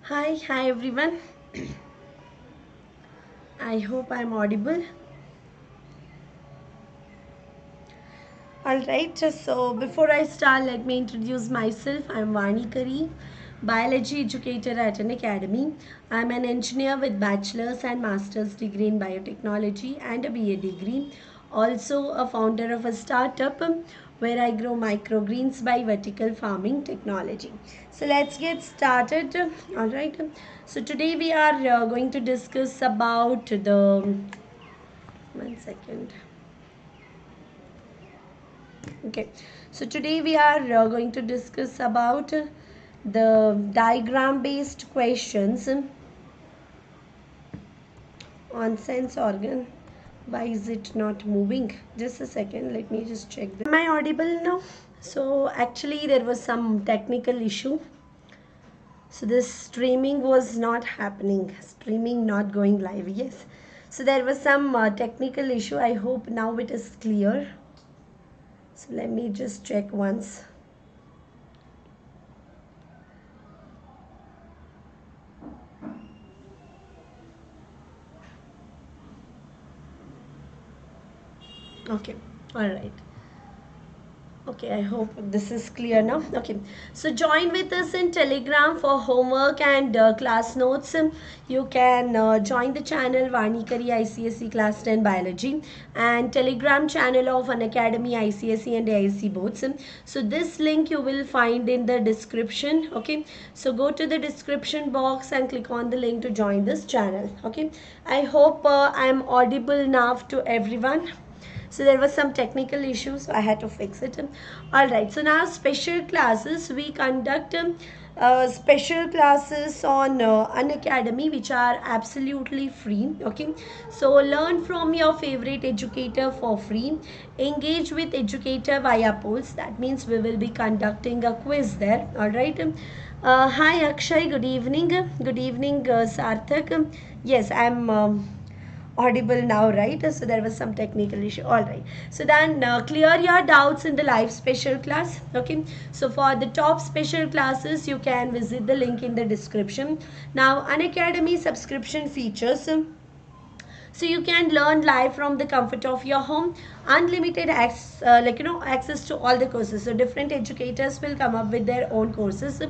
Hi everyone. I hope I'm audible. Alright, so before I start, let me introduce myself. I'm Vani Kari, biology educator at Unacademy. I'm an engineer with bachelor's and master's degree in biotechnology and a B.Ed degree. Also a founder of a startup where I grow microgreens by vertical farming technology. So let's get started. Alright, so today we are going to discuss about the, one second. Okay, so today we are going to discuss about the diagram based questions on sense organ. Why is it not moving? Just a second, let me just check this. Am I audible now? So actually there was some technical issue, so this streaming was not happening, streaming not going live. Yes, so there was some technical issue. I hope now it is clear. So let me just check once. Okay, all right. Okay, I hope this is clear now. Okay, so join with us in Telegram for homework and class notes. You can join the channel Vani Kari ICSE Class 10 Biology and Telegram channel of Unacademy ICSE and AIC boards. So this link you will find in the description. Okay, so go to the description box and click on the link to join this channel. Okay, I hope I am audible now to everyone. So there was some technical issue, so I had to fix it. All right, so now special classes, we conduct special classes on Unacademy, which are absolutely free. Okay, so learn from your favorite educator for free. Engage with educator via polls. That means we will be conducting a quiz there. All right. Hi Akshay, good evening. Good evening, Sarthak. Yes, I'm audible now, right? So there was some technical issue. All right, so then clear your doubts in the live special class. Okay, so for the top special classes you can visit the link in the description. Now Unacademy subscription features, so you can learn live from the comfort of your home, unlimited access to all the courses. So different educators will come up with their own courses.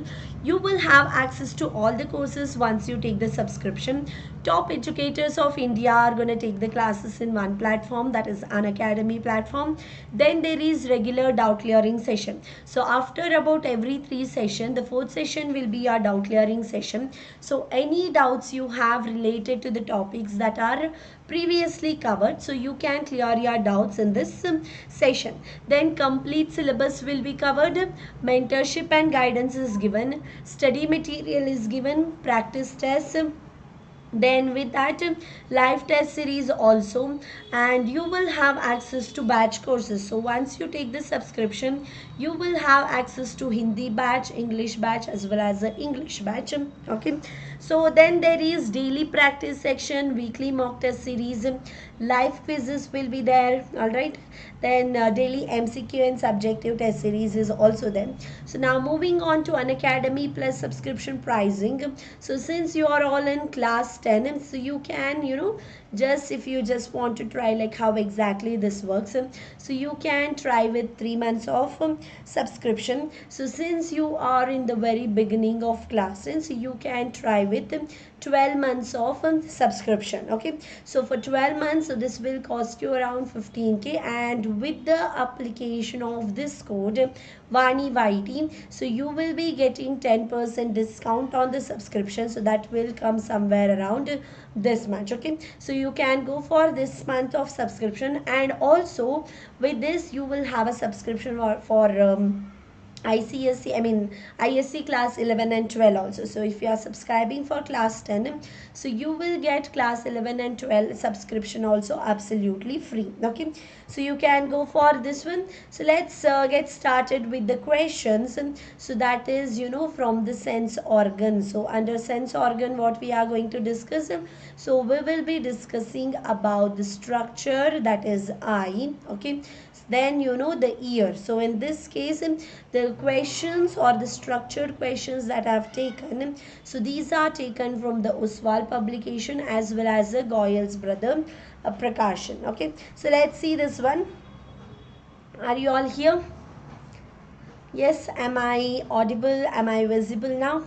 You will have access to all the courses once you take the subscription. Top educators of India are going to take the classes in one platform, that is Unacademy platform. Then there is regular doubt clearing session. So after about every 3 sessions, the 4th session will be our doubt clearing session. So any doubts you have related to the topics that are previously covered, so you can clear your doubts in this session. Then complete syllabus will be covered, mentorship and guidance is given, study material is given, practice tests, then with that live test series also, and you will have access to batch courses. So once you take the subscription, you will have access to Hindi batch, English batch, as well as the English batch. Okay, so then there is daily practice section, weekly mock test series, live quizzes will be there. All right, then daily MCQ and subjective test series is also there. So now moving on to Unacademy plus subscription pricing. So since you are all in class 10, so you can, just if you just want to try like how exactly this works, so you can try with 3 months of subscription. So since you are in the very beginning of class 10, so you can try with 12 months of subscription. Okay, so for 12 months, so this will cost you around 15k, and with the application of this code Vani YT, so you will be getting 10% discount on the subscription. So that will come somewhere around this much. Okay, so you can go for this month of subscription, and also with this you will have a subscription for ICSE class 11 and 12 also. So if you are subscribing for class 10, so you will get class 11 and 12 subscription also absolutely free. Okay, so you can go for this one. So let's get started with the questions. So that is, from the sense organ. So under sense organ, what we are going to discuss, so we will be discussing about the structure, that is eye. Okay, then the ear. So in this case, the questions or the structured questions that I have taken, so these are taken from the Oswald publication as well as the Goyal's brother Prakashan. Okay, so let's see this one. Are you all here? Yes, am I audible? Am I visible now?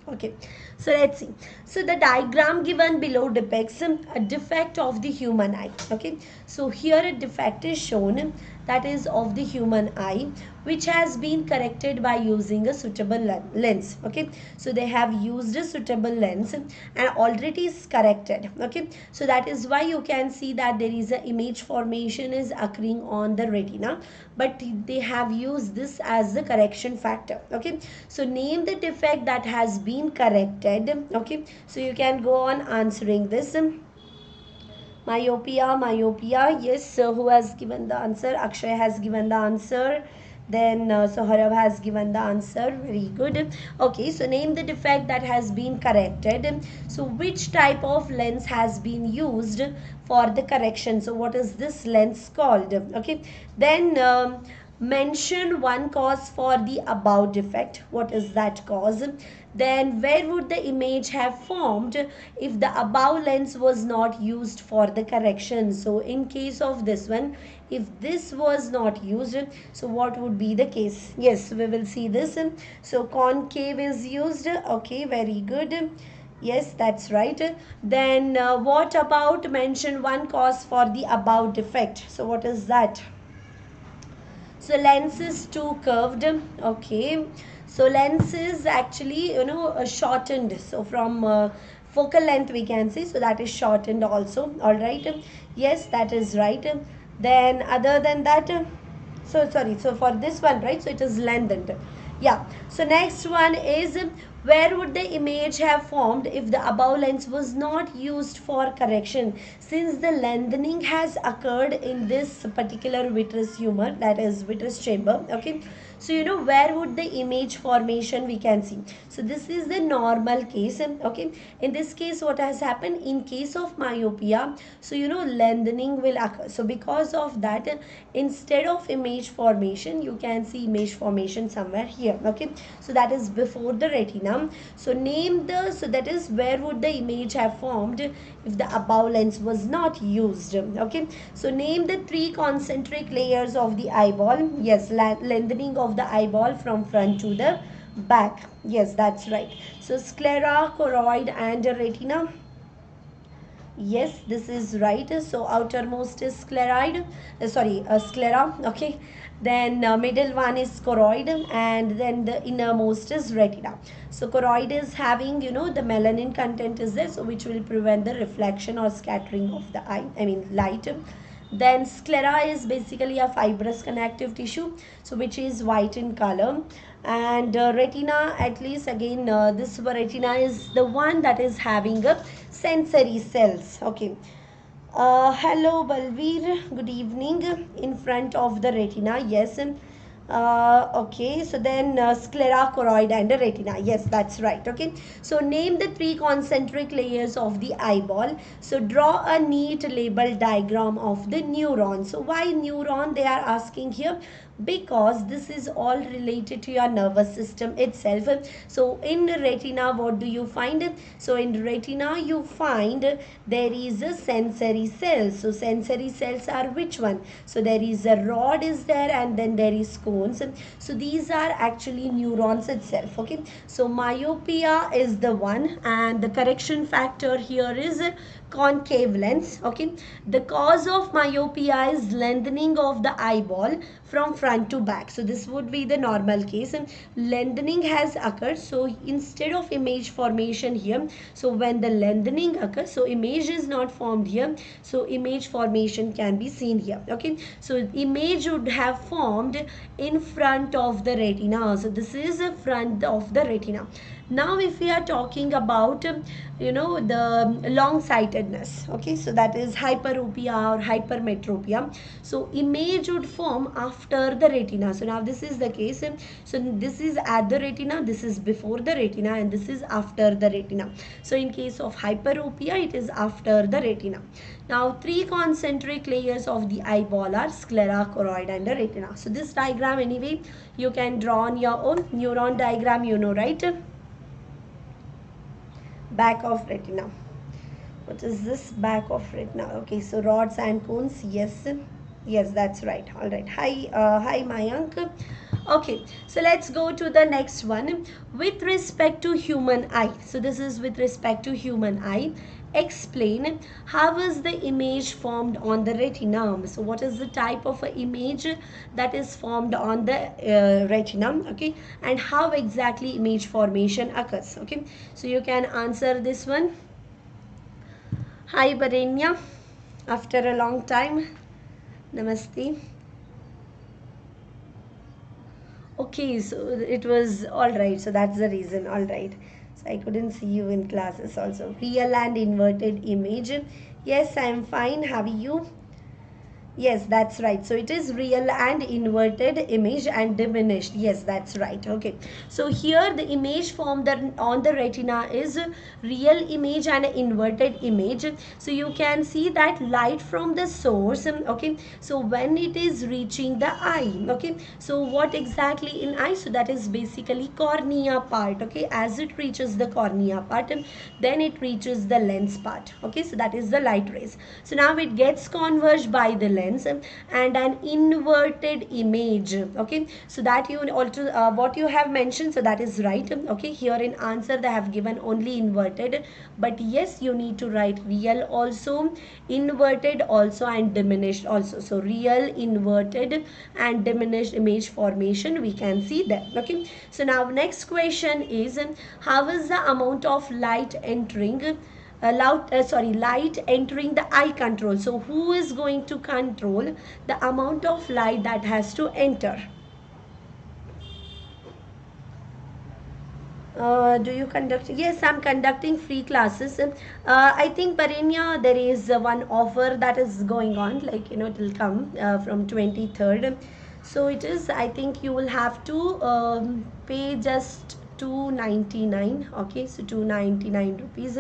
Okay, so let's see. So the diagram given below depicts a defect of the human eye. Okay, so here a defect is shown, that is of the human eye, which has been corrected by using a suitable lens. Okay, so they have used a suitable lens and already is corrected. Okay, so that is why you can see that there is a image formation is occurring on the retina, but they have used this as the correction factor. Okay, so name the defect that has been corrected. Okay, so you can go on answering this. Myopia, yes. Who has given the answer? Akshay has given the answer. Then Saurav has given the answer. Very good. Okay, so name the defect that has been corrected. So which type of lens has been used for the correction? So what is this lens called? Okay, then mention one cause for the above defect. What is that cause? Then where would the image have formed if the above lens was not used for the correction? So in case of this one, if this was not used, so what would be the case? Yes, we will see this. So concave is used. Okay, very good. Yes, that's right. Then what about mention one cause for the above defect? So what is that? So lens is too curved. Okay, so lens is actually shortened. So from focal length we can see, so that is shortened also. All right, yes, that is right. Then other than that, so sorry, so for this one, right, so it is lengthened. Yeah, so next one is where would the image have formed if the above lens was not used for correction? Since the lengthening has occurred in this particular vitreous humor, that is vitreous chamber. Okay, so where would the image formation we can see? So this is the normal case. Okay, in this case what has happened in case of myopia, so lengthening will occur. So because of that, instead of image formation, you can see image formation somewhere here. Okay, so that is before the retina. So name the, so that is where would the image have formed if the above lens was not used. Okay, so name the 3 concentric layers of the eyeball. Yes, lengthening of the eyeball from front to the back. Yes, that's right. So sclera, choroid and retina. Yes, this is right. So outermost is sclera. Okay, then middle one is choroid, and then the innermost is retina. So choroid is having the melanin content is there, so which will prevent the reflection or scattering of the light. Then sclera is basically a fibrous connective tissue, so which is white in color. And retina, at least again this retina is the one that is having a sensory cells. Okay, hello Balveer, good evening. In front of the retina, yes. Okay, so then sclera, choroid and retina. Yes, that's right. Okay, so name the 3 concentric layers of the eyeball. So draw a neat label diagram of the neuron. So why neuron they are asking here? Because this is all related to your nervous system itself. So in retina, what do you find? So in retina you find there is a sensory cells. So sensory cells are which one? So there is a rod is there, and then there is cones. So these are actually neurons itself. Okay, so myopia is the one, and the correction factor here is concave lens. Okay, the cause of myopia is lengthening of the eyeball from front to back. So this would be the normal case, and lengthening has occurred. So instead of image formation here, so when the lengthening occurs, so image is not formed here, so image formation can be seen here. Okay, so image would have formed in front of the retina. So this is the front of the retina. Now if we are talking about the long-sightedness, okay, so that is hyperopia or hypermetropia. So image would form after the retina. So now this is the case. So this is at the retina, this is before the retina, and this is after the retina. So in case of hyperopia, it is after the retina. Now three concentric layers of the eyeball are sclera, choroid, and the retina. So this diagram anyway you can draw on your own. Neuron diagram, right? Back of retina. What is this back of retina? Okay, so rods and cones. Yes, that's right. All right. Hi Mayank. Okay, so let's go to the next one. With respect to human eye, so this is with respect to human eye, explain how is the image formed on the retina. So what is the type of image that is formed on the retina, okay, and how exactly image formation occurs. Okay, so you can answer this one. Hi Barenya, after a long time. Namaste. Okay, so it was all right. So that's the reason. All right. So I couldn't see you in classes also. Real and inverted image. Yes, I'm fine. How are you? Yes, that's right. So it is real and inverted image and diminished. Yes, that's right. Okay. So here the image formed on the retina is real image and inverted image. So you can see that light from the source. Okay. So when it is reaching the eye. Okay. So what exactly in eye? So that is basically cornea part. Okay. As it reaches the cornea part, then it reaches the lens part. Okay. So that is the light rays. So now it gets converged by the lens and an inverted image. Okay, so that you also what you have mentioned, so that is right. Okay, here in answer they have given only inverted, but yes, you need to write real also, inverted also, and diminished also. So real, inverted, and diminished image formation we can see there. Okay, so now next question is, how is the amount of light entering light entering the eye control? So who is going to control the amount of light that has to enter? Do you conduct? Yes, I'm conducting free classes. I think Parenya, there is one offer that is going on, like it will come from 23rd. So it is, I think you will have to pay just 299. Okay, so 299 rupees,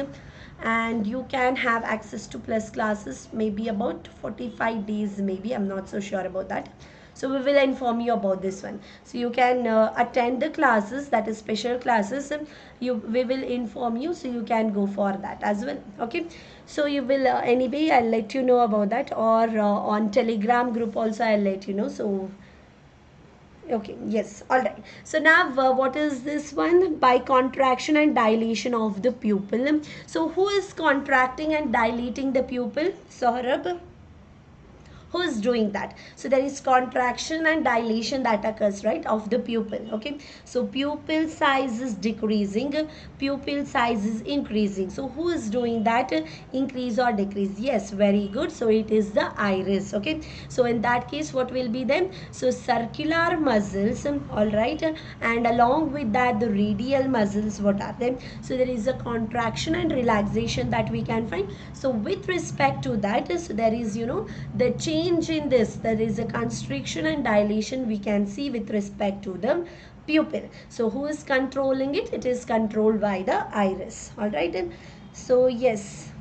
and you can have access to plus classes maybe about 45 days, maybe I'm not so sure about that. So we will inform you about this one. So you can attend the classes, that is special classes, and we will inform you, so you can go for that as well. Okay, so you will anyway I'll let you know about that, or on Telegram group also I'll let you know. So okay, yes, all right. So now what is this one? By contraction and dilation of the pupil. So who is contracting and dilating the pupil? Saurabh, who is doing that? So there is contraction and dilation that occurs, right, of the pupil. Okay, so pupil size is decreasing, pupil size is increasing. So who is doing that? Increase or decrease? Yes, very good. So it is the iris. Okay, so in that case what will be then? So circular muscles, all right, and along with that the radial muscles, what are them? So there is a contraction and relaxation that we can find. So with respect to that, so there is the change in this, there is a constriction and dilation we can see with respect to the pupil. So who is controlling it? It is controlled by the iris. All right, then. So yes,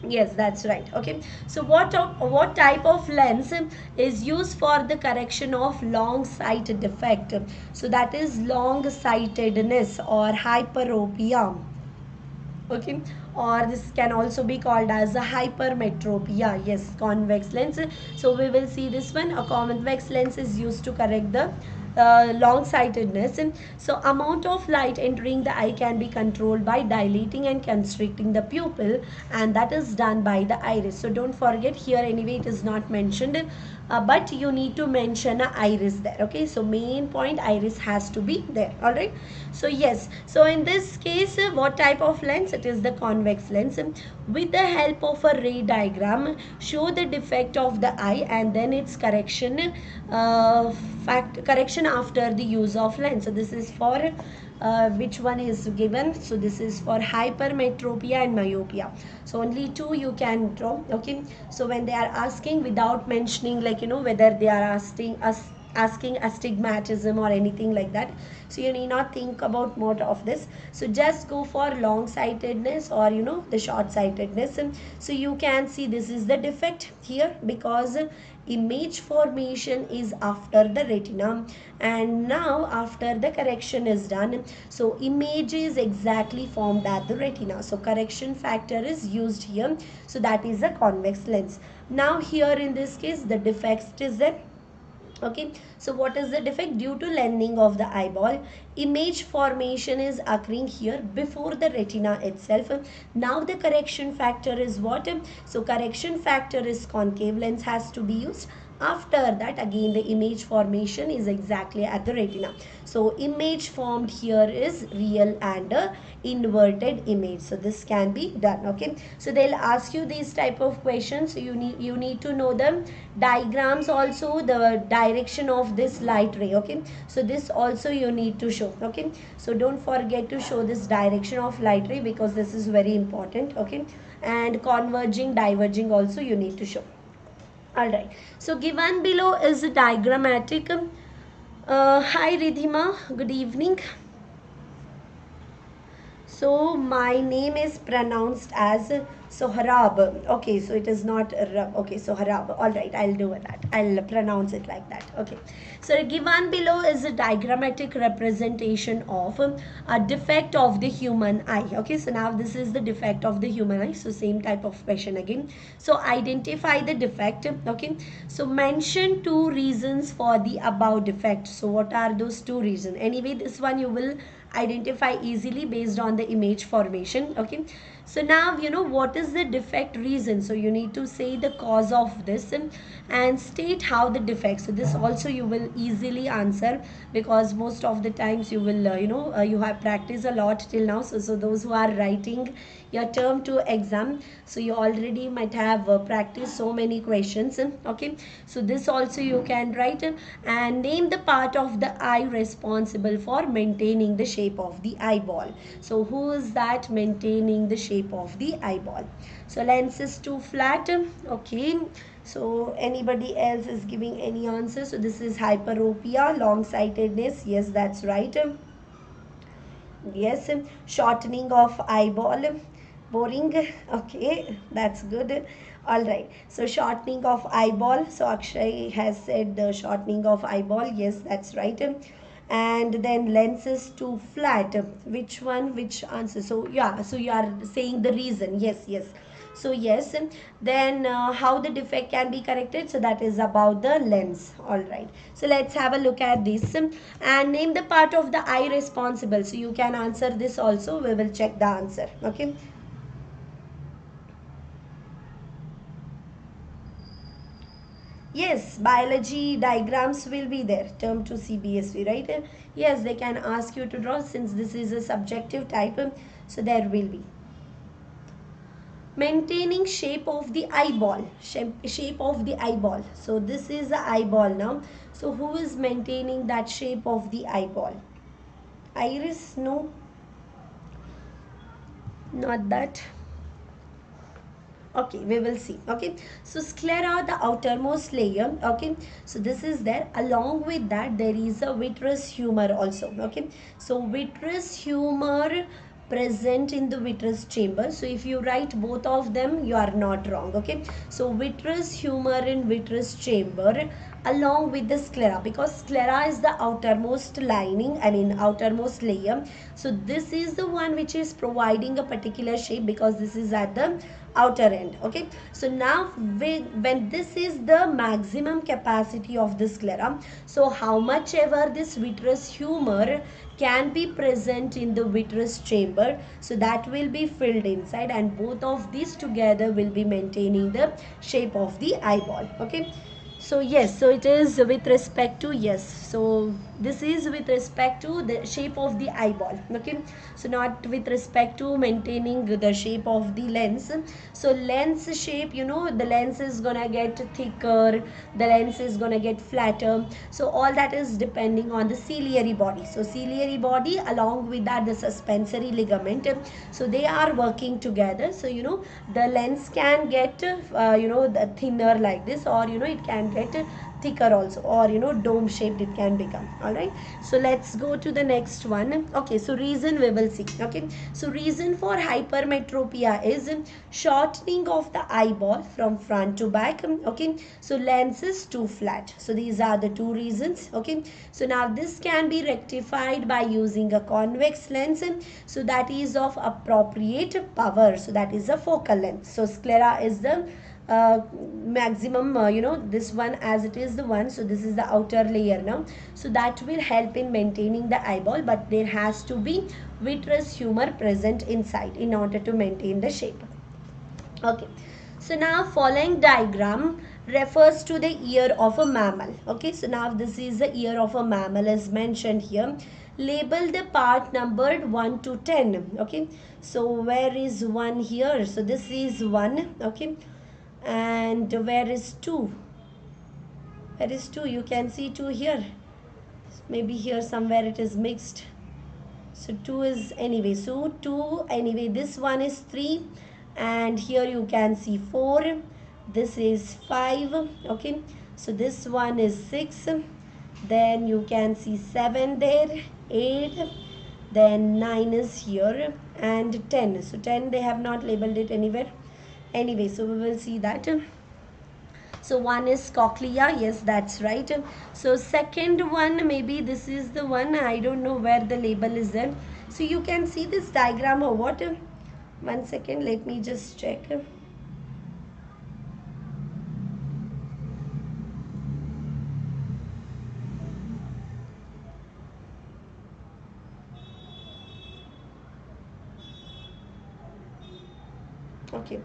that's right. Okay, so what type of lens is used for the correction of long sight defect? So that is long sightedness or hyperopia. Okay, or this can also be called as a hypermetropia. Yes, convex lens. So we will see this one. A convex lens is used to correct the long-sightedness. So amount of light entering the eye can be controlled by dilating and constricting the pupil, and that is done by the iris. So don't forget, here anyway it is not mentioned, but you need to mention a iris there. Okay, so main point, iris has to be there. All right, so yes, so in this case what type of lens? It is the convex lens. With the help of a ray diagram, show the defect of the eye and then its correction, correction after the use of lens. So this is for which one is given. So this is for hypermetropia and myopia. So only two you can draw. Okay, so when they are asking without mentioning, like, whether they are asking astigmatism or anything like that, so you need not think about more of this. So just go for long sightedness or the short sightedness. So you can see this is the defect here, because image formation is after the retina, and now after the correction is done, so image is exactly formed at the retina, so correction factor is used here, so that is a convex lens. Now here in this case the defect is there. Okay, so what is the defect? Due to lengthening of the eyeball, image formation is occurring here before the retina itself. Now the correction factor is what? So correction factor is concave lens has to be used. After that, again the image formation is exactly at the retina, so image formed here is real and inverted image. So this can be done. Okay, so they'll ask you these type of questions, so you need to know them diagrams, also the direction of this light ray. Okay, so this also you need to show. Okay, so don't forget to show this direction of light ray, because this is very important. Okay, and converging, diverging also you need to show. All right, so given below is a diagrammatic. Hi Ridhima, good evening. So my name is pronounced as Sohrab. Okay, so it is not Rab. Okay, Sohrab. All right, I'll do that. I'll pronounce it like that. Okay. So given below is a diagrammatic representation of a defect of the human eye. Okay, so now this is the defect of the human eye. So same type of question again. So identify the defect. Okay, so mention two reasons for the above defect. So what are those two reasons? Anyway, this one you will identify easily based on the image formation. Okay, so now what is the defect reason, so you need to say the cause of this and state how the defect. So this also you will easily answer, because most of the times you will you have practiced a lot till now. So those who are writing your term 2 exam, so you already might have practiced so many questions. Okay, so this also you can write. And name the part of the eye responsible for maintaining the shape of the eyeball. So who is that maintaining the shape of the eyeball? So lens is too flat. Okay, so anybody else is giving any answer? So this is hyperopia, long-sightedness. Yes, that's right. Yes, shortening of eyeball. Boring. Okay, that's good. All right, so shortening of eyeball. So Akshay has said the shortening of eyeball. Yes, that's right. And then lens is too flat. Which one? Which answer? So yeah, so you are saying the reason. Yes, yes. So yes, then how the defect can be corrected? So that is about the lens. All right, so let's have a look at this and name the part of the eye responsible. So you can answer this also. We will check the answer. Okay. Yes, biology diagrams will be there. Term 2 CBSV, right? Yes, they can ask you to draw, since this is a subjective type. So there will be. Maintaining shape of the eyeball. Shape of the eyeball. So this is the eyeball now. So who is maintaining that shape of the eyeball? Iris? No. Not that. Okay, we will see. Okay, so sclera, the outermost layer. Okay, so this is there. Along with that, there is a vitreous humor also. Okay, so vitreous humor present in the vitreous chamber. So if you write both of them, you are not wrong. Okay, so vitreous humor in vitreous chamber along with the sclera, because sclera is the outermost lining, outermost layer. So this is the one which is providing a particular shape, because this is at the outer end. Okay, so now when this is the maximum capacity of the sclera, so how much ever this vitreous humor can be present in the vitreous chamber, so that will be filled inside, and both of these together will be maintaining the shape of the eyeball. Okay, So yes, so it is with respect to, yes, so this is with respect to the shape of the eyeball, okay, so not with respect to maintaining the shape of the lens. So lens shape, you know, the lens is gonna get thicker, the lens is gonna get flatter, so all that is depending on the ciliary body. So ciliary body along with that the suspensory ligament, so they are working together. So you know, the lens can get you know, the thinner like this, or you know, it can get thicker also, or you know, dome shaped it can become. All right, so let's go to the next one. Okay, so reason we will see. Okay, so reason for hypermetropia is shortening of the eyeball from front to back. Okay, so lens is too flat. So these are the two reasons. Okay, so now this can be rectified by using a convex lens, so that is of appropriate power, so that is a focal length. So sclera is the maximum, you know, this one as it is the one, so this is the outer layer now, so that will help in maintaining the eyeball, but there has to be vitreous humor present inside in order to maintain the shape. Okay, so now following diagram refers to the ear of a mammal. Okay, so now this is the ear of a mammal as mentioned here. Label the part numbered 1 to 10. Okay, so where is 1 here? So this is 1. Okay, and where is 2? Where is 2? You can see 2 here. Maybe here somewhere it is mixed. So 2 is anyway. So 2 anyway. This one is 3. And here you can see 4. This is 5. Okay. So this one is 6. Then you can see 7 there. 8. Then 9 is here. And 10. So 10 they have not labeled it anywhere. Anyway, so we will see that. So one is cochlea, yes, that's right. So second one, maybe this is the one, I don't know where the label is there. So you can see this diagram or what? 1 second, let me just check. Okay.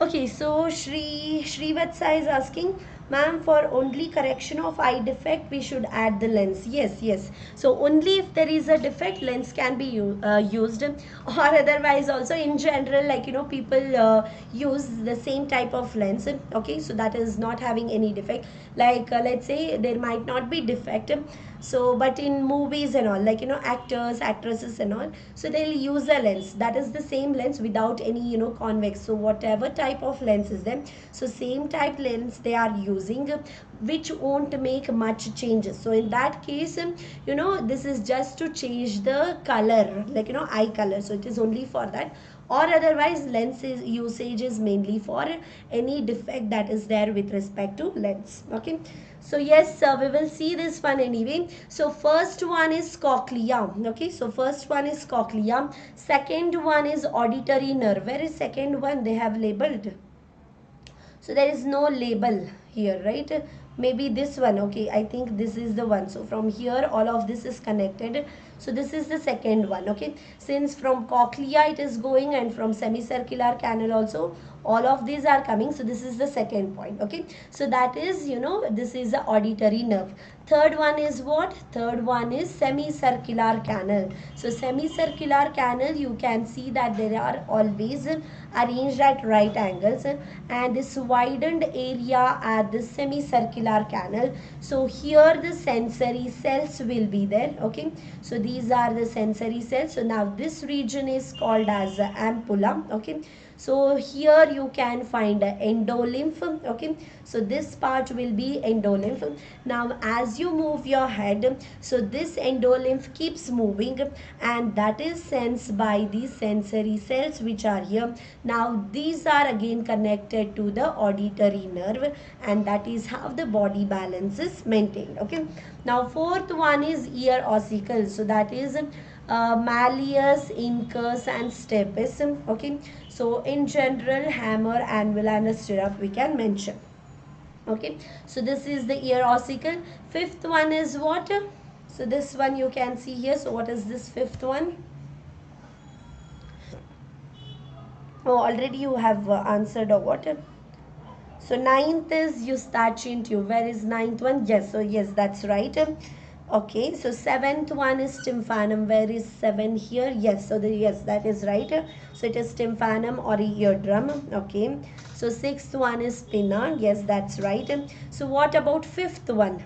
Okay, so Shrivatsa is asking, ma'am, for only correction of eye defect, we should add the lens. Yes, yes. So only if there is a defect, lens can be used, or otherwise also in general, like you know, people use the same type of lens. Okay, so that is not having any defect. Like let's say there might not be defect. So, but in movies and all, like you know, actors, actresses and all, so they'll use a lens that is the same lens without any, you know, convex. So whatever type of lens is there, so same type lens they are using, which won't make much changes. So in that case, you know, this is just to change the color, like you know, eye color. So it is only for that, or otherwise lens usage is mainly for any defect that is there with respect to lens. Okay, so yes, we will see this one anyway. So first one is cochlea. Okay, so first one is cochlea, second one is auditory nerve. Where is second one? They have labeled, so there is no label here, right? Maybe this one. Okay, I think this is the one. So from here all of this is connected, so this is the second one. Okay, since from cochlea it is going, and from semicircular canal also all of these are coming, so this is the second point. Okay, so that is, you know, this is the auditory nerve. Third one is what? Third one is semicircular canal. So semicircular canal, you can see that there are always arranged at right angles, and this widened area at the semicircular canal. So here the sensory cells will be there. Okay, so these are the sensory cells. So now this region is called as ampulla. Okay, so here you can find endolymph. Okay, so this part will be endolymph. Now as you move your head, so this endolymph keeps moving, and that is sensed by these sensory cells which are here. Now these are again connected to the auditory nerve, and that is how the body balance is maintained. Okay, now fourth one is ear ossicles. So that is malleus, incus and stapes. Okay, so in general hammer, anvil and a stirrup we can mention. Okay, so this is the ear ossicle. Fifth one is what? So this one you can see here. So what is this fifth one? Oh, already you have answered or what? So ninth is eustachian tube. Where is ninth one? Yes, so yes, that's right. Okay, so seventh one is tympanum. Where is seven here? Yes, so yes, that is right. So it is tympanum or eardrum. Okay, so sixth one is pinna. Yes, that's right. So what about fifth one?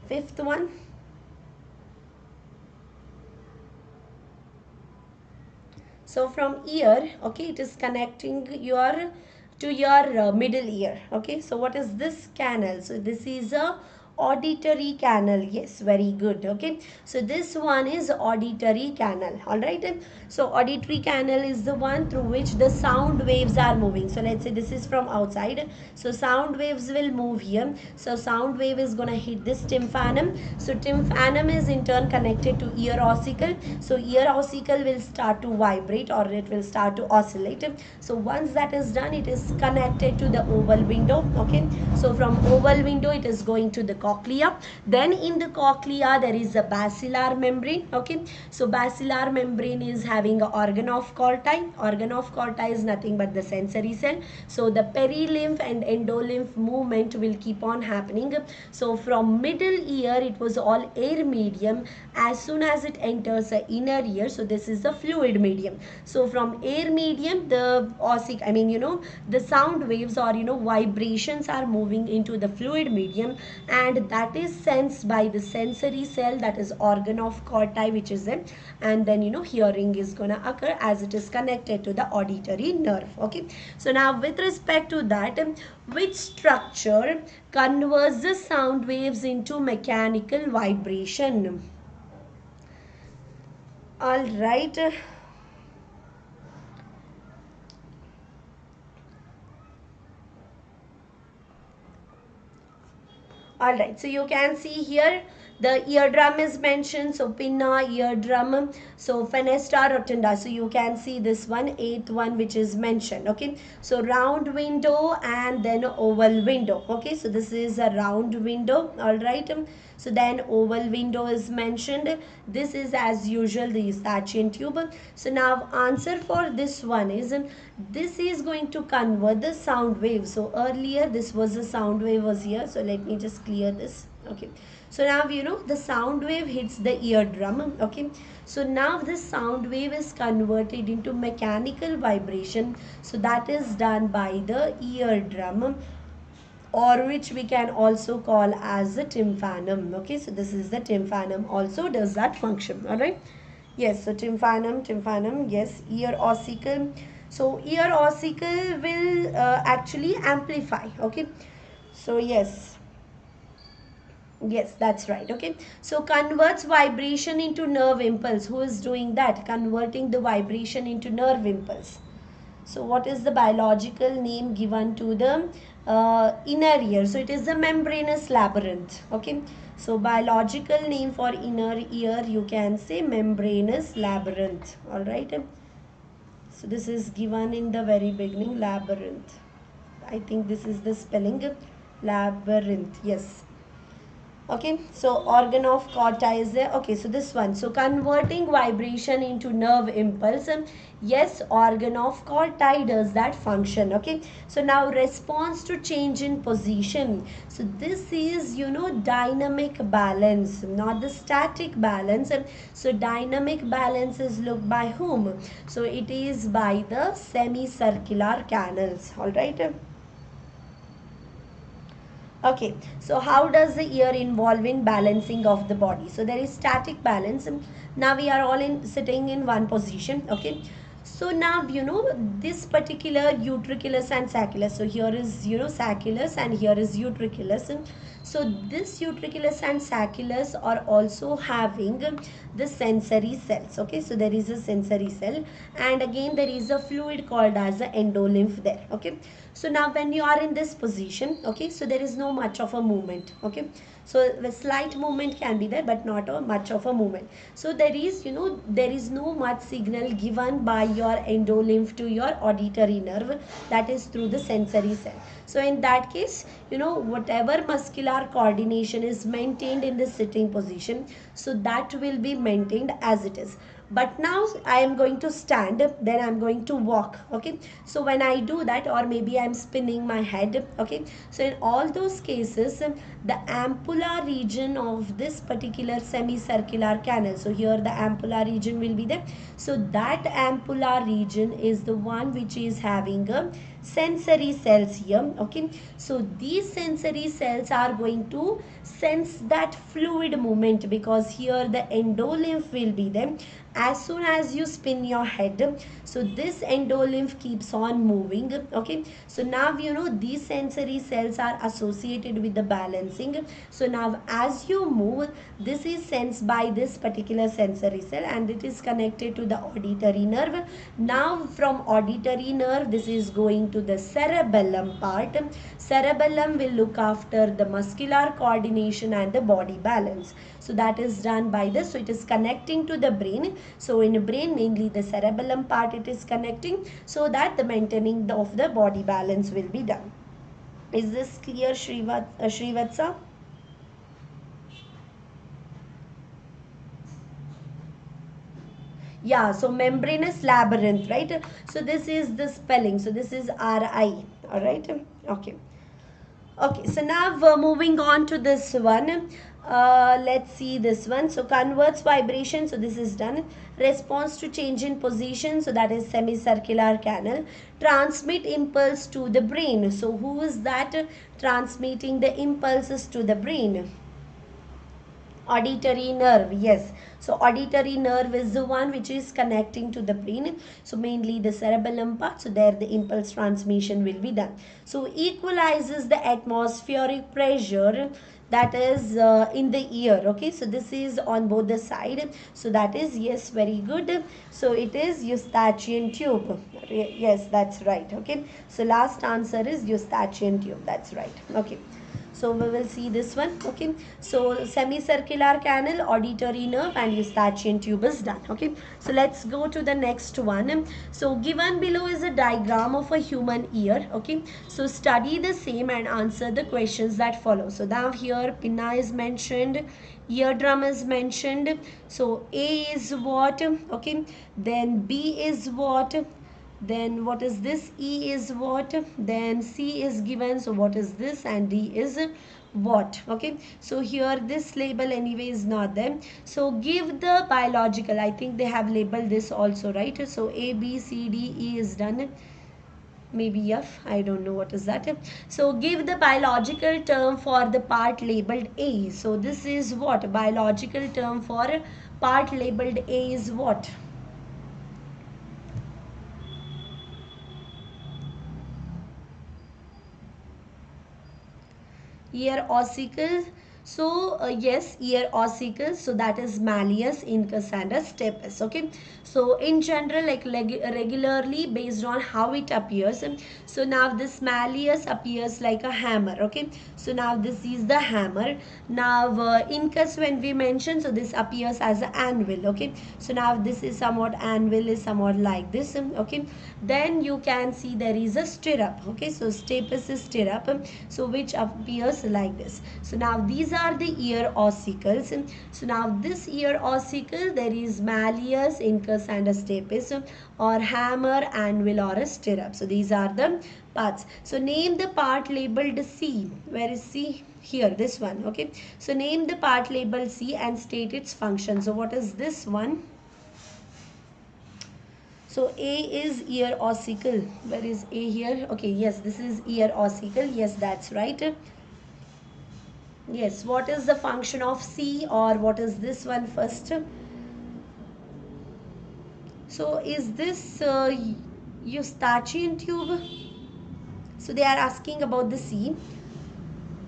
Fifth one? So from ear, okay, it is connecting your to your middle ear. Okay, so what is this canal? So this is a auditory canal. Yes, very good. Okay, so this one is auditory canal. All right, so auditory canal is the one through which the sound waves are moving. So let's say this is from outside, so sound waves will move here. So sound wave is gonna hit this tympanum. So tympanum is in turn connected to ear ossicle. So ear ossicle will start to vibrate, or it will start to oscillate. So once that is done, it is connected to the oval window. Okay, so from oval window it is going to the cochlea. Then in the cochlea there is a basilar membrane. Okay, so basilar membrane is having an organ of corti. Organ of corti is nothing but the sensory cell. So the perilymph and endolymph movement will keep on happening. So from middle ear it was all air medium. As soon as it enters the inner ear, so this is the fluid medium. So from air medium, the the sound waves, or vibrations are moving into the fluid medium, and that is sensed by the sensory cell, that is organ of corti, which is it. And then hearing is gonna occur as it is connected to the auditory nerve. Okay, so now with respect to that, which structure converts the sound waves into mechanical vibration? All right. All right, so you can see here the eardrum is mentioned. So pinna, eardrum, so fenestra rotunda. So you can see this one, eighth one, which is mentioned. Okay, so round window and then oval window. Okay, so this is a round window. All right, so then oval window is mentioned. This is as usual the eustachian tube. So now answer for this one is, this is going to convert the sound wave. So earlier this was the sound wave was here. So let me just clear this. Okay, so now the sound wave hits the eardrum. Okay, so now this sound wave is converted into mechanical vibration. So that is done by the eardrum, or which we can also call as the tympanum. Okay, so this is the tympanum also does that function. All right, yes, so tympanum, yes, ear ossicle. So ear ossicle will actually amplify. Okay, so yes, that's right. Okay, so converts vibration into nerve impulse. Who is doing that? Converting the vibration into nerve impulse. So what is the biological name given to the inner ear? So it is the membranous labyrinth. Okay, so biological name for inner ear, you can say membranous labyrinth. All right, so this is given in the very beginning, labyrinth. I think this is the spelling, labyrinth. Yes. Okay, so organ of corti is there. Okay, so this one, so converting vibration into nerve impulse, yes, organ of corti does that function. Okay, so now response to change in position. So this is dynamic balance, not the static balance. So dynamic balance is looked by whom? So it is by the semicircular canals. All right. Okay, so how does the ear involve in balancing of the body? So there is static balance. Now we are all sitting in one position. Okay, so now this particular utriculus and sacculus. So here is sacculus and here is utriculus. So this utriculus and sacculus are also having the sensory cells. Okay, so there is a sensory cell, and again there is a fluid called as the endolymph there. Okay, so now when you are in this position, okay, so there is no much of a movement. Okay, so the slight movement can be there, but not much of a movement. So there is there is no much signal given by your endolymph to your auditory nerve, that is through the sensory cell. So in that case, whatever muscular coordination is maintained in the sitting position, so that will be maintained as it is. but now I am going to stand, then I'm going to walk. Okay, so when I do that, or maybe I'm spinning my head. Okay, so in all those cases, the ampulla region of this particular semicircular canal, so here the ampulla region will be there. So that ampulla region is the one which is having a sensory cells here. Okay, so these sensory cells are going to sense that fluid movement, because here the endolymph will be there. As soon as you spin your head, so this endolymph keeps on moving. Okay, so now you know these sensory cells are associated with the balancing. So now as you move, this is sensed by this particular sensory cell, and it is connected to the auditory nerve. Now from auditory nerve, this is going to the cerebellum part. Cerebellum will look after the muscular coordination and the body balance. So that is done by this. So it is connecting to the brain. So in the brain, mainly the cerebellum part it is connecting, so that the maintaining of the body balance will be done. Is this clear, Srivatsa? Yeah, so membranous labyrinth, right? So this is the spelling. So this is RI. All right. Okay. Okay, so now we're moving on to this one. Let's see this one. So converts vibration. So this is done. Response to change in position. So that is semicircular canal. Transmit impulse to the brain. So who is that transmitting the impulses to the brain? Auditory nerve, yes. So auditory nerve is the one which is connecting to the brain. So mainly the cerebellum part. So there the impulse transmission will be done. So equalizes the atmospheric pressure, that is in the ear. Okay, so this is on both the side. So that is, yes, very good. So it is eustachian tube. Yes, that's right. Okay, so last answer is eustachian tube. That's right. Okay, so we will see this one. Okay, so semicircular canal, auditory nerve, and eustachian tube is done. Okay, so let's go to the next one. So given below is a diagram of a human ear. Okay, so study the same and answer the questions that follow. So now here pinna is mentioned, eardrum is mentioned. So A is what? Okay, then B is what? Then what is this? E is what? Then C is given, so what is this? And D is what? Okay, so here this label anyway is not there. So give the biological, I think they have labeled this also, right? So A, B, C, D, E is done. Maybe F, I don't know what is that. So give the biological term for the part labeled A. So this is what? Biological term for part labeled A is what? Ear ossicles. So yes, ear ossicles. So that is malleus, incus, and a stapes. Okay, so in general, like regularly based on how it appears. So now this malleus appears like a hammer. Okay, so now this is the hammer. Now incus, when we mention, so this appears as an anvil. Okay, so now this is somewhat, anvil is somewhat like this. Okay, then you can see there is a stirrup. Okay, so stapes is stirrup, so which appears like this. So now these are the ear ossicles. So now this ear ossicle, there is malleus, incus, and a stapes, or hammer, anvil, or a stirrup. So these are the parts. So name the part labeled C. Where is C? Here, this one. Okay, so name the part labeled C and state its function. So what is this one? So A is ear ossicle. Where is A here? Okay, yes, this is ear ossicle. Yes, that's right. Yes, what is the function of C, or what is this one first? So is this eustachian tube? So they are asking about the C.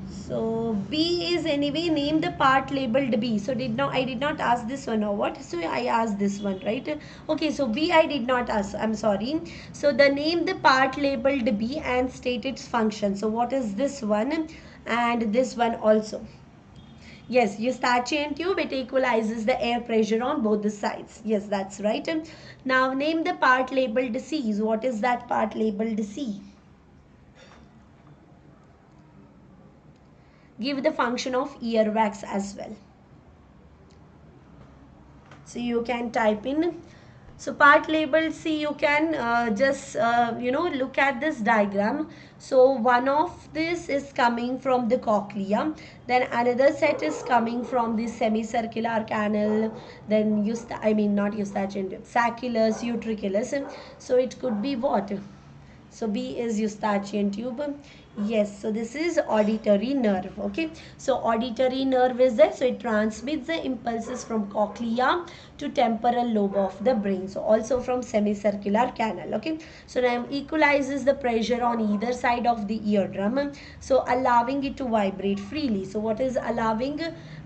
So B is anyway, name the part labeled B. So I did not ask this one or what? So I asked this one, right? Okay, so B I did not ask. I'm sorry. So the name the part labeled B and state its function. So what is this one and this one also? Yes, eustachian tube, it equalizes the air pressure on both the sides. Yes, that's right. Now name the part labeled C. So what is that part labeled C? Give the function of earwax as well. So you can type in. So part labeled C, you can just look at this diagram. So one of this is coming from the cochlea, then another set is coming from the semicircular canal, then not eustachian, sacculus, utriculus. So it could be what? So B is eustachian tube. Yes, so this is auditory nerve. Okay, so auditory nerve is there, so it transmits the impulses from cochlea to temporal lobe of the brain, so also from semicircular canal. Okay, so now equalizes the pressure on either side of the eardrum, so allowing it to vibrate freely. So what is allowing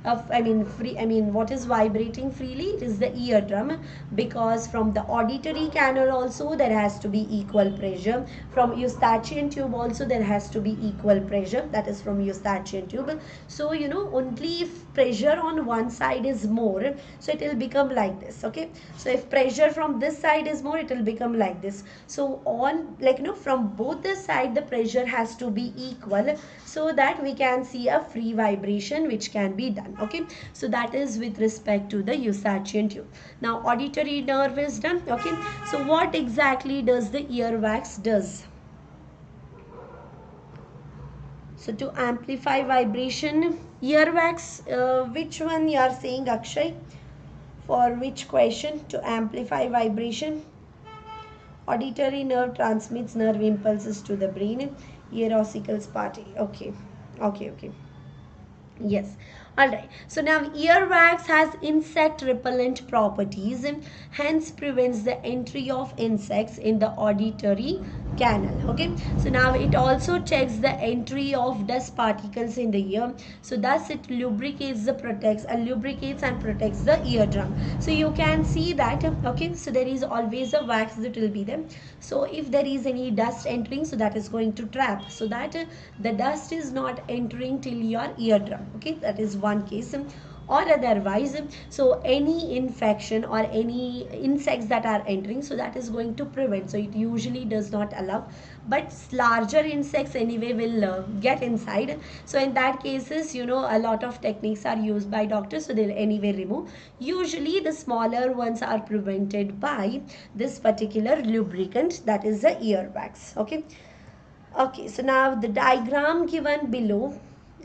what is vibrating freely? It is the eardrum, because from the auditory canal also there has to be equal pressure, from eustachian tube also there has to be equal pressure, that is from eustachian tube. So only if pressure on one side is more, so it will become like this. Okay, so if pressure from this side is more, it will become like this. So on, from both the side the pressure has to be equal, so that we can see a free vibration which can be done. Okay, so that is with respect to the eustachian tube. Now auditory nerve is done. Okay, so what exactly does the earwax does? So to amplify vibration, earwax, which one you are saying, Akshay? For which question? To amplify vibration? Auditory nerve transmits nerve impulses to the brain. Ear ossicles party. Okay. Okay. Yes. Alright. So now earwax has insect repellent properties and hence prevents the entry of insects in the auditory canal. Okay. So now it also checks the entry of dust particles in the ear. So thus it lubricates and protects the eardrum. So you can see that. Okay. So there is always a wax that will be there. So if there is any dust entering, so that is going to trap, so that the dust is not entering till your eardrum. Okay, that is one case. Or otherwise, so any infection or any insects that are entering, so that is going to prevent. So it usually does not allow, but larger insects anyway will get inside. So in that cases, a lot of techniques are used by doctors, so they'll anyway remove. Usually the smaller ones are prevented by this particular lubricant, that is the earwax. Okay, so now the diagram given below.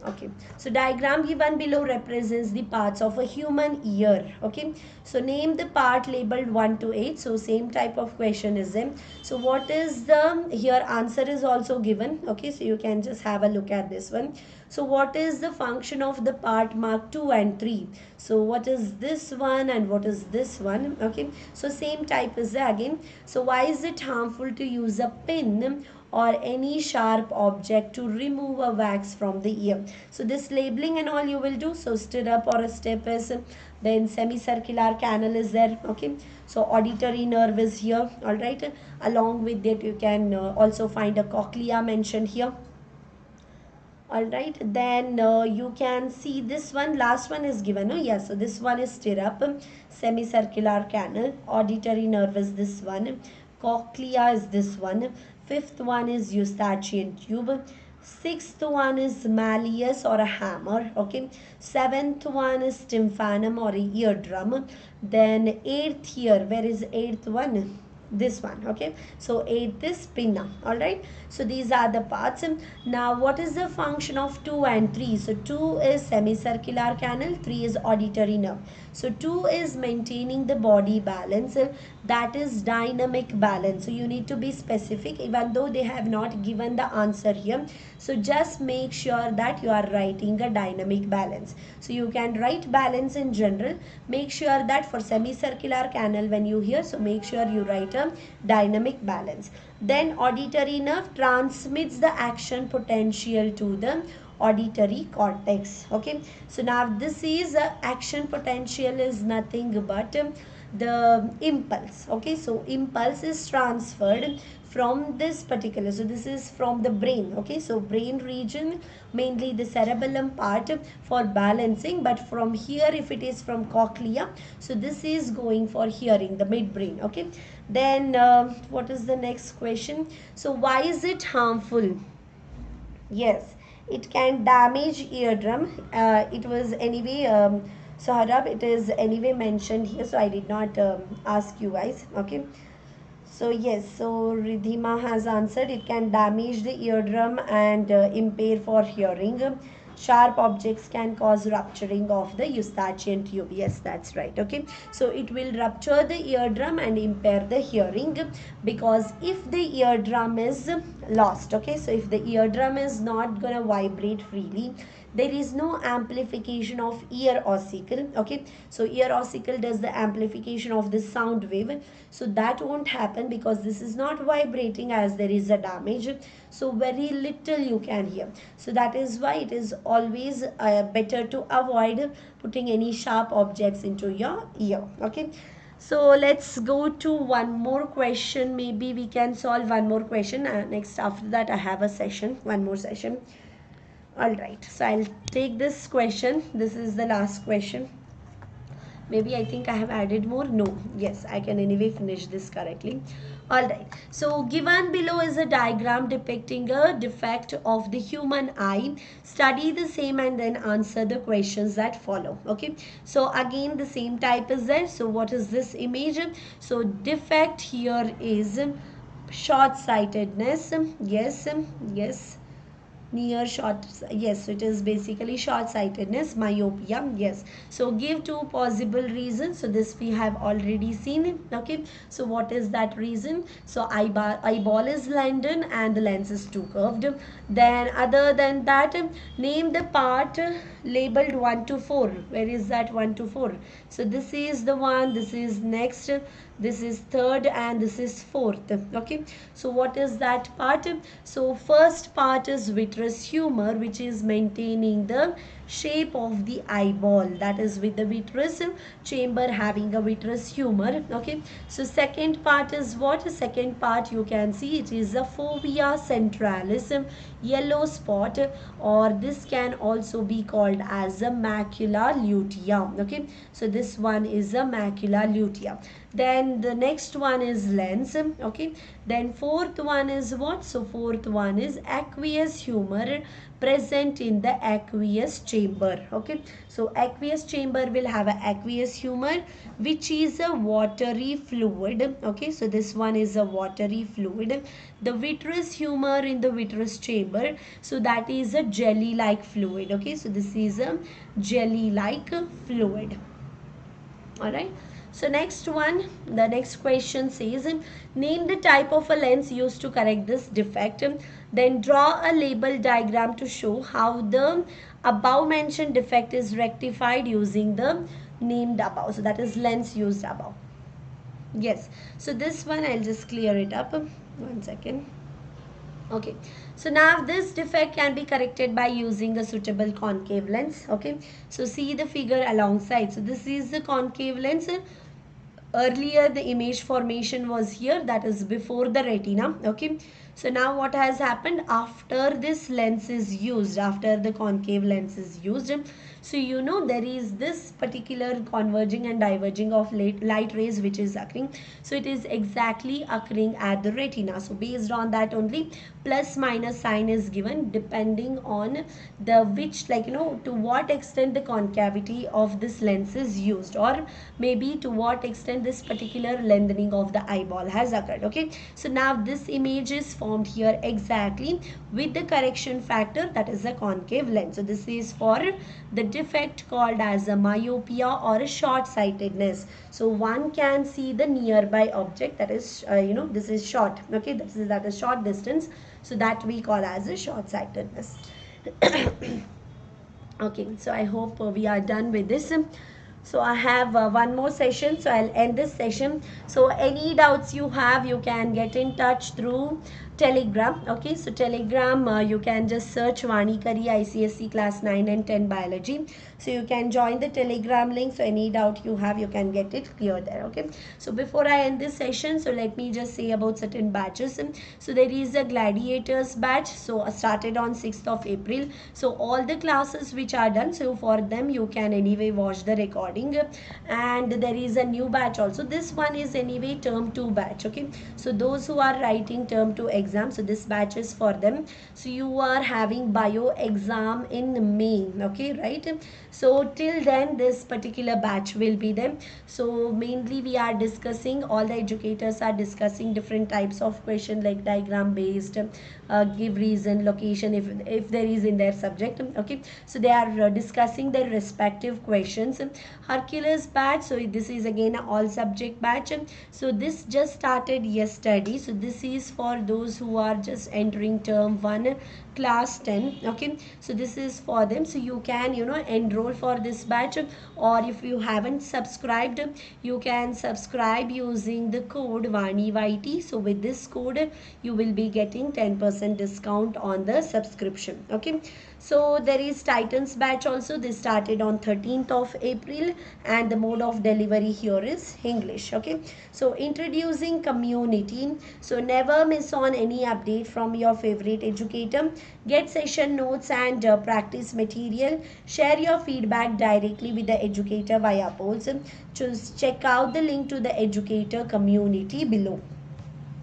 Okay, so diagram given below represents the parts of a human ear. Okay, so name the part labeled 1 to 8. So same type of question is there. So what is the, here answer is also given. Okay, so you can just have a look at this one. So what is the function of the part marked 2 and 3? So what is this one and what is this one? Okay, so same type is there again. So why is it harmful to use a pin or any sharp object to remove a wax from the ear? So this labeling and all you will do. So stirrup or a step is, then semicircular canal is there. Okay, so auditory nerve is here. All right, along with that you can also find a cochlea mentioned here. All right, then you can see this one, last one is given. Yes, so this one is stirrup, semicircular canal, auditory nerve is this one, cochlea is this one, fifth one is eustachian tube, sixth one is malleus or a hammer. Okay, seventh one is tympanum or a eardrum, then eighth here, where is eighth one? This one. Okay, so eighth is pinna. All right, so these are the parts. Now what is the function of 2 and 3? So 2 is semicircular canal, 3 is auditory nerve. So 2 is maintaining the body balance, that is dynamic balance. So you need to be specific, even though they have not given the answer here. So just make sure that you are writing a dynamic balance. So you can write balance in general. Make sure that for semicircular canal when you hear, so make sure you write a dynamic balance. Then auditory nerve transmits the action potential to the auditory cortex. Okay, so now this is action potential is nothing but the impulse. Okay, so impulse is transferred from this particular, so this is from the brain. Okay, so brain region, mainly the cerebellum part for balancing, but from here if it is from cochlea, so this is going for hearing, the midbrain. Okay, then what is the next question? So why is it harmful? Yes, it can damage eardrum. It was anyway So Harab, it is anyway mentioned here, so I did not ask you guys. Okay. So yes, so Ridhima has answered it can damage the eardrum and impair for hearing. Sharp objects can cause rupturing of the eustachian tube. Yes, that's right. Okay, so it will rupture the eardrum and impair the hearing, because if the eardrum is lost, okay, so if the eardrum is not gonna vibrate freely, there is no amplification of ear ossicle. Okay, so ear ossicle does the amplification of the sound wave, so that won't happen because this is not vibrating as there is a damage, so very little you can hear. So that is why it is always better to avoid putting any sharp objects into your ear. Okay, so let's go to one more question. Maybe we can solve one more question. Next, after that I have a session, one more session. All right, so I'll take this question. This is the last question. Maybe I think I have added more. No, yes, I can anyway finish this correctly. All right, so given below is a diagram depicting a defect of the human eye. Study the same and then answer the questions that follow. Okay, so again the same type is there. So what is this image? So defect here is short-sightedness. Yes, yes, near short, yes, so it is basically short sightedness, myopia. Yes, so give two possible reasons. So this we have already seen. Okay, so what is that reason? So eyeball is London and the lens is too curved. Then other than that, name the part labeled 1 to 4. Where is that 1 to 4? So this is the one, this is next, this is third, and this is fourth. Okay, so what is that part? So first part is vitreous humor, which is maintaining the shape of the eyeball, that is with the vitreous chamber having a vitreous humor. Okay, so second part is what? Second part you can see it is a fovea centralis, yellow spot, or this can also be called as a macula lutea. Okay, so this one is a macula lutea. Then the next one is lens. Okay, then fourth one is what? So fourth one is aqueous humor present in the aqueous chamber. Okay, so aqueous chamber will have a aqueous humor, which is a watery fluid. Okay, so this one is a watery fluid. The vitreous humor in the vitreous chamber, so that is a jelly like fluid. Okay, so this is a jelly like fluid. All right, so next one, the next question says, name the type of a lens used to correct this defect. Then draw a label diagram to show how the above mentioned defect is rectified using the named above. So that is lens used above. Yes, so this one I'll just clear it up. 1 second. Okay, so now this defect can be corrected by using a suitable concave lens. Okay, so see the figure alongside. So this is the concave lens. Earlier the image formation was here, that is before the retina. Okay, so now what has happened after this lens is used, after the concave lens is used, so you know there is this particular converging and diverging of light rays which is occurring. So it is exactly occurring at the retina. So based on that only plus minus sign is given depending on the which, like, you know, to what extent the concavity of this lens is used, or maybe to what extent this particular lengthening of the eyeball has occurred. Okay, so now this image is formed here exactly with the correction factor, that is a concave lens. So this is for the defect called as a myopia or a short-sightedness. So one can see the nearby object, that is you know, this is short. Okay, that is short distance, so that we call as a short-sightedness. Okay, so I hope we are done with this. So I have one more session, so I'll end this session. So any doubts you have, you can get in touch through Telegram. Okay, so Telegram, you can just search Vani Kari ICSE Class 9 and 10 Biology. So you can join the Telegram link. So any doubt you have, you can get it clear there. Okay, so before I end this session, so let me just say about certain batches. So there is a gladiators batch, so started on 6th of April. So all the classes which are done, so for them you can anyway watch the recording. And there is a new batch also. This one is anyway term 2 batch. Okay, so those who are writing term 2 exam, exam. So this batch is for them. So you are having bio exam in May, okay, right? So till then this particular batch will be there. So mainly we are discussing, all the educators are discussing different types of question like diagram based, give reason, location, if there is in their subject, okay. So they are discussing their respective questions. Hercules batch, so this is again a all subject batch. So this just started yesterday. So this is for those who are just entering term 1 class 10, okay. So this is for them. So you can enroll for this batch, or if you haven't subscribed, you can subscribe using the code VANIYT. So with this code you will be getting 10% discount on the subscription, okay. So there is Titans batch also. This started on 13th of April, and the mode of delivery here is English, okay. So introducing community. So never miss on any update from your favorite educator. Get session notes and practice material. Share your feedback directly with the educator via polls. Just check out the link to the educator community below.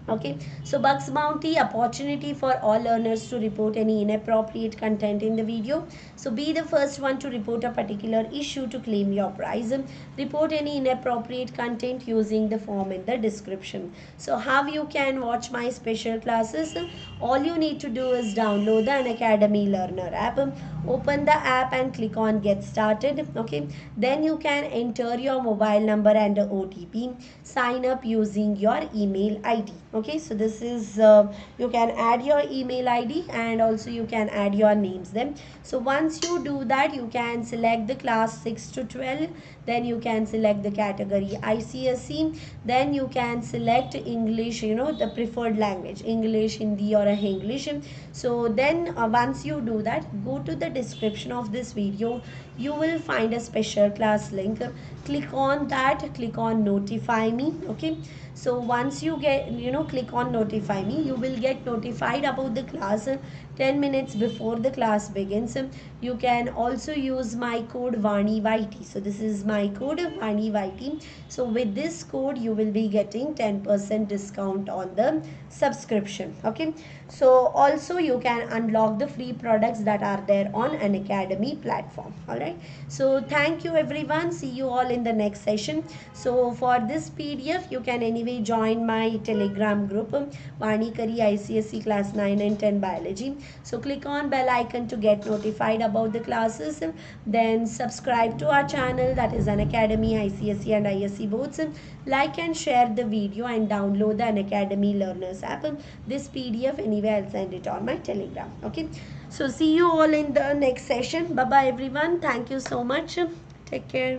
Okay, so Bugs Bounty, opportunity for all learners to report any inappropriate content in the video. So be the first one to report a particular issue to claim your prize. Report any inappropriate content using the form in the description. So how you can watch my special classes? All you need to do is download the Unacademy Learner app. Open the app and click on get started, okay. Then you can enter your mobile number and the OTP. Sign up using your email ID. Okay, so this is you can add your email ID, and also you can add your names then. So once you do that, you can select the class 6 to 12, then you can select the category ICSE, then you can select English, the preferred language, English, Hindi or English. So then once you do that, go to the description of this video. You will find a special class link. Click on that, click on notify me, okay. So once you get click on notify me, you will get notified about the class 10 minutes before the class begins. You can also use my code VANIYT. So this is my code VANIYT. So with this code you will be getting 10% discount on the subscription, okay. So also you can unlock the free products that are there on Unacademy platform. All right, so thank you everyone. See you all in the next session. So for this PDF you can anyway join my Telegram group, Vani Kari ICSE Class 9 and 10 Biology. So click on bell icon to get notified about the classes. Then subscribe to our channel, that is Unacademy ICSE and ISE boards. Like and share the video and download the Unacademy Learners app. This PDF anyway I'll send it on my Telegram, okay. So see you all in the next session. Bye bye everyone. Thank you so much. Take care.